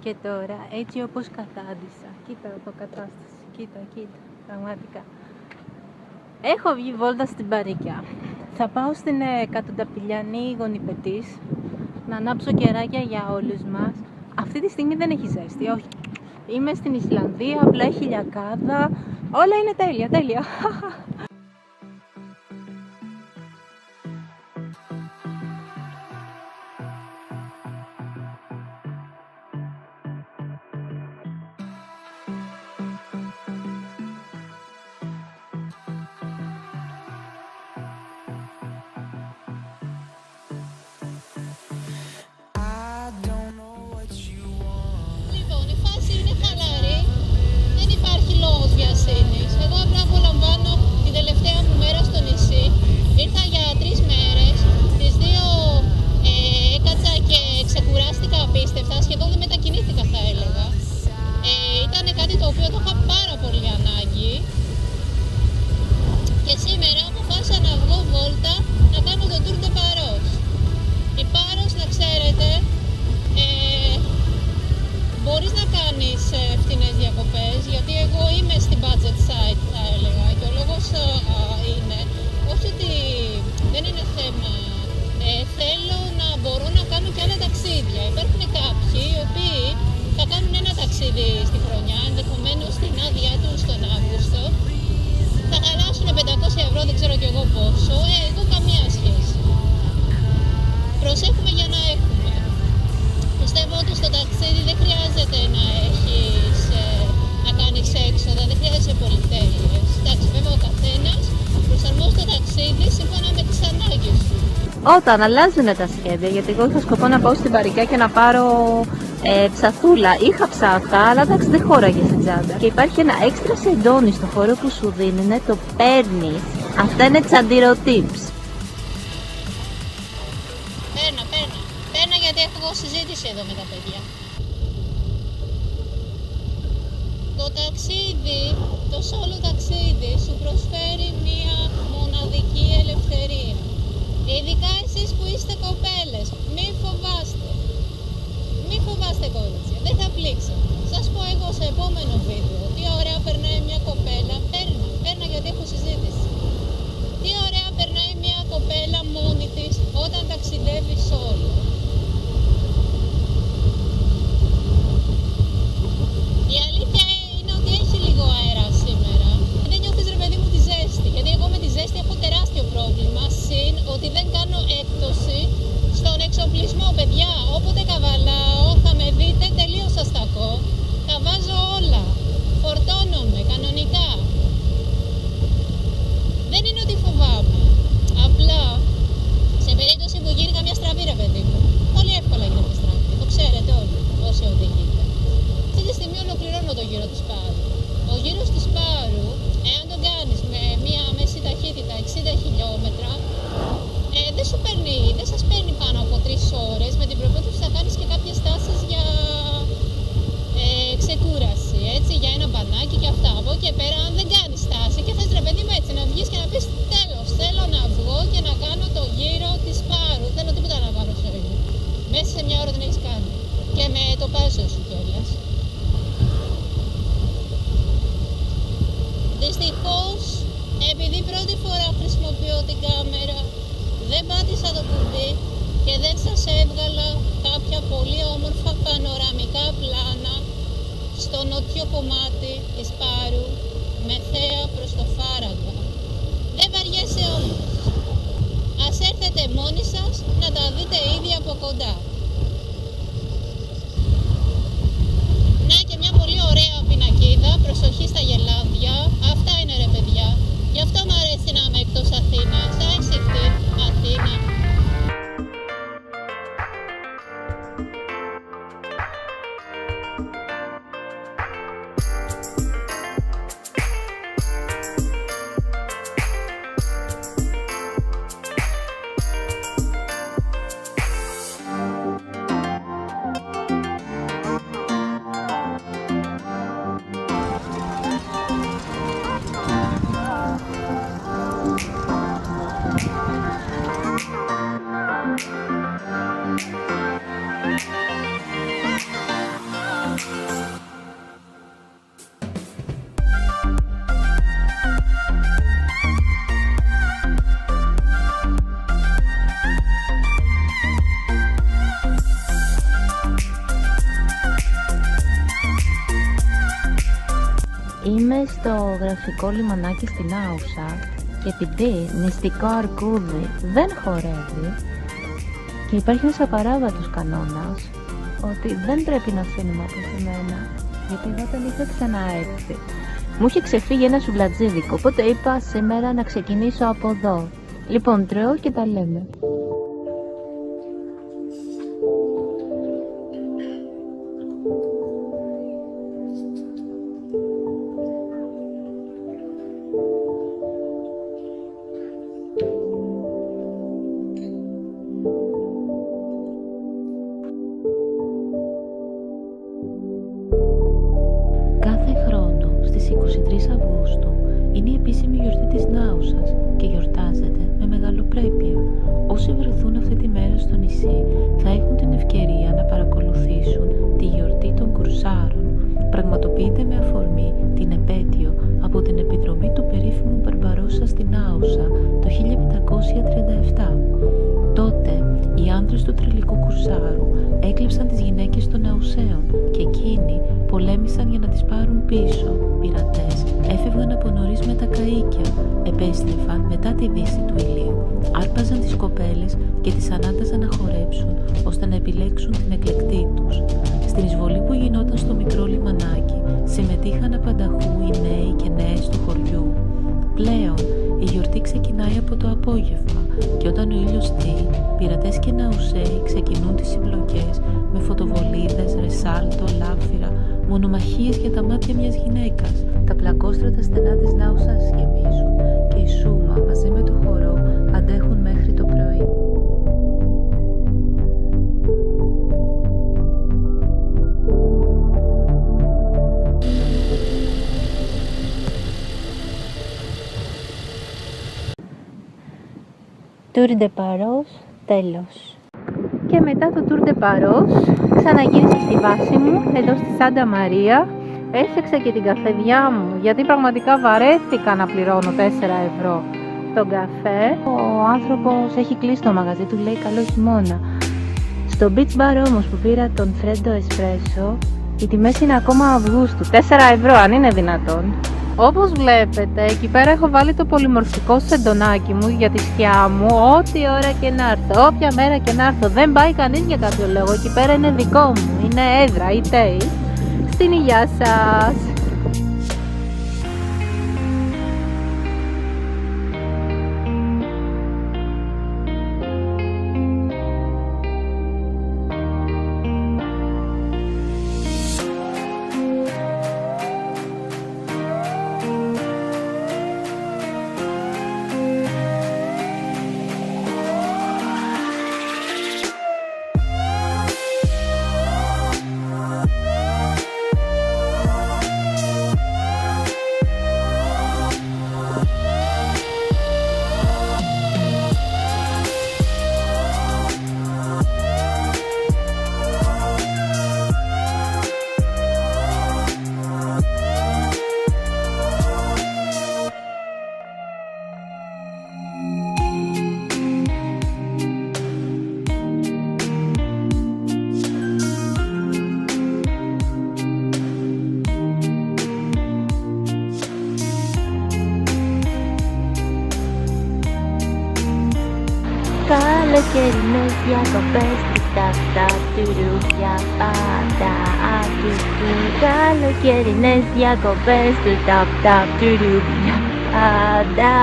Και τώρα, έτσι όπως κατάντησα, κοίτα το κατάσταση, κοίτα, πραγματικά. Έχω βγει βόλτα στην Παρικιά. Θα πάω στην Κατονταπηλιανή Γονιπετής να ανάψω κεράκια για όλους μας. Αυτή τη στιγμή δεν έχει ζέστη, όχι. Είμαι στην Ισλανδία, απλά έχει λιακάδα. Όλα είναι τέλεια, τέλεια. Εγώ απλά απολαμβάνω την τελευταία μου μέρα στο νησί. Ήρθα για 3 μέρες. Τις 2 έκατσα και ξεκουράστηκα απίστευτα. Σχεδόν δεν μετακινήθηκα, θα έλεγα. Ήταν κάτι το οποίο το είχα πάρα πολύ ανάγκη. Και σήμερα αποφάσισα να βγω βόλτα να κάνω το Tour de Paros. Η Paros, να ξέρετε, μπορείς να κάνεις φτηνές διακοπές, γιατί εγώ είμαι στην budget side, θα έλεγα, και ο λόγος είναι όχι ότι δεν είναι θέμα, θέλω να μπορώ να κάνω και άλλα ταξίδια. Υπάρχουν κάποιοι οι οποίοι θα κάνουν ένα ταξίδι στη χρονιά, ενδεχομένως στην άδειά του στον Αύγουστο, θα χαλάσουν 500 ευρώ, δεν ξέρω κι εγώ πόσο, εγώ καμία σχέση. Προσέχουμε για να έχουμε. Πιστεύω ότι στο ταξίδι δεν χρειάζεται να κάνεις έξοδα, δεν χρειάζεται πολυτέλειες. Εντάξει, βέβαια ο καθένας προσαρμόζει το ταξίδι σύμφωνα με τις ανάγκες του. Όταν αλλάζουν τα σχέδια, γιατί εγώ είχα σκοπό να πάω στην Παρικιά και να πάρω ψαθούλα. Είχα ψάθα, αλλά εντάξει δεν χώραγε στην τσάντα. Και υπάρχει ένα έξτρα σεντόνι στο χώρο που σου δίνουν, το παίρνεις. Αυτά είναι τσαντιροτίψ. Παίρνα γιατί έχω συζήτηση εδώ με τα παιδιά. Το ταξίδι, το solo ταξίδι σου προσφέρει μία μοναδική ελευθερία. Ειδικά εσείς που είστε κοπέλες, μη φοβάστε. Μη φοβάστε κορίτσια, δεν θα πλήξετε. Σας πω εγώ σε επόμενο βίντεο τι ωραία περνάει μια κοπέλα. Παίρνα γιατί έχω συζήτηση. Τι ωραία περνάει μια κοπέλα μόνη της όταν ταξιδεύει solo. Η αλήθεια είναι ότι έχει λίγο αέρα σήμερα. Δεν νιώθεις ρε παιδί μου τη ζέστη, γιατί εγώ με τη ζέστη έχω τεράστιο πρόβλημα, συν ότι δεν κάνω έκπτωση στον εξοπλισμό, παιδιά. Όποτε καβαλάω θα με δείτε τελείως αστακό. Τα βάζω όλα, φορτώνομαι κανονικά. Δεν είναι ότι φοβάμαι, απλά σε περίπτωση που γίνει καμιά στραβή ρε παιδί μου, πολύ εύκολα γίνεται στραβή, το ξέρετε όλοι όσοι οδηγείτε. Αυτή τη στιγμή ολοκληρώνω το γύρο της Πάρου. Ο γύρος της Πάρου, εάν τον κάνεις με μία μέση ταχύτητα 60 χιλιόμετρα, δεν σας παίρνει πάνω από 3 ώρες, με την προπόθεση θα κάνεις και κάποιες στάσεις για ξεκούραση, έτσι, για ένα μπανάκι και αυτά. Από εκεί και πέρα, αν δεν κάνεις στάση και θες ρε παιδί μου έτσι να βγεις και να πεις τέλος, θέλω να βγω και να κάνω το γύρο της Πάρου, θέλω τίποτα να κάνω στο ίδιο. Μέσα σε μια ώρα δεν έχεις κάνει. Και με το πάσο σου κιόλας. Δυστυχώς, επειδή πρώτη φορά χρησιμοποιώ την κάμερα, δεν πάτησα το κουμπί και δεν σας έβγαλα κάποια πολύ όμορφα πανοραμικά πλάνα στο νότιο κομμάτι της Πάρου με θέα προς το Φάραγγα. Δεν βαριέσαι όμως. Ας έρθετε μόνοι σας να τα δείτε ήδη από κοντά. Να και μια πολύ ωραία πινακίδα, προσοχή στα γελάδια. Αυτά είναι ρε παιδιά. Γι' αυτό μου αρέσει να είμαι εκτός Αθήνας. Άισιχτη Αθήνα. Είμαι στο γραφικό λιμανάκι στην Άουσα και επειδή νηστικό αρκούδι δεν χορεύει και υπάρχει ένας απαράβατος κανόνας ότι δεν πρέπει να αφήνουμε αποθυμένα, γιατί εγώ δεν είχα ξαναέρθει. Μου είχε ξεφύγει ένα σουβλατζίδικο, οπότε είπα σήμερα να ξεκινήσω από εδώ. Λοιπόν, τρώω και τα λέμε. Στις 23 Αυγούστου είναι η επίσημη γιορτή της Νάουσας και γιορτάζεται με μεγαλοπρέπεια. Όσοι βρεθούν αυτή τη μέρα στο νησί θα έχουν την ευκαιρία να παρακολουθήσουν τη γιορτή των Κουρσάρων. Πραγματοποιείται με αφορμή την επέτειο από την επιδρομή του περίφημου Μπαρμπαρόσα στην Άουσα το 1537. Τότε οι άνδρες του τρελικού Κουρσάρου έκλεψαν τις γυναίκες των Αουσαίων και εκείνοι πολέμησαν για να τις πάρουν πίσω. Πειρατές έφευγαν από νωρίς με τα καΐκια, επέστρεφαν μετά τη δύση του ηλίου, άρπαζαν τις κοπέλες και τις ανάγκαζαν να χορέψουν ώστε να επιλέξουν την εκλεκτή τους. Στην εισβολή που γινόταν στο μικρό λιμανάκι συμμετείχαν απανταχού οι νέοι και νέες του χωριού. Πλέον η γιορτή ξεκινάει από το απόγευμα και όταν ο ήλιος στεί, πειρατές και ναουσαίοι ξεκινούν τις συμπλοκές με φωτοβολίδες, ρεσάλτο, λάφυρα, μονομαχίες για τα μάτια μιας γυναίκας. Τα πλακόστρωτα στενά της Νάουσας γεμίζουν και η σούμα μαζί με το χορό αντέχουν μέχρι το πρωί. Tour de Paros, τέλος. Και μετά το Tour de Paros ξαναγύρισα στη βάση μου εδώ στη Σάντα Μαρία. Έφτιαξα και την καφεδιά μου γιατί πραγματικά βαρέθηκα να πληρώνω 4 ευρώ τον καφέ. Ο άνθρωπος έχει κλείσει το μαγαζί του, λέει καλό χειμώνα. Στο beach bar όμως που πήρα τον Freddo Espresso οι τιμές είναι ακόμα Αυγούστου, 4 ευρώ αν είναι δυνατόν. Όπως βλέπετε, εκεί πέρα έχω βάλει το πολυμορφικό σεντονάκι μου για τη σκιά μου, ό,τι ώρα και να έρθω, όποια μέρα και να έρθω. Δεν πάει κανείς για κάποιο λόγο, εκεί πέρα είναι δικό μου, είναι έδρα ή τέι. Στην υγεία σας! Καλοκαιρινές διακοπές του ταπ τουρου για πάντα. Καλοκαιρινές διακοπές του ταπ τουρου για πάντα.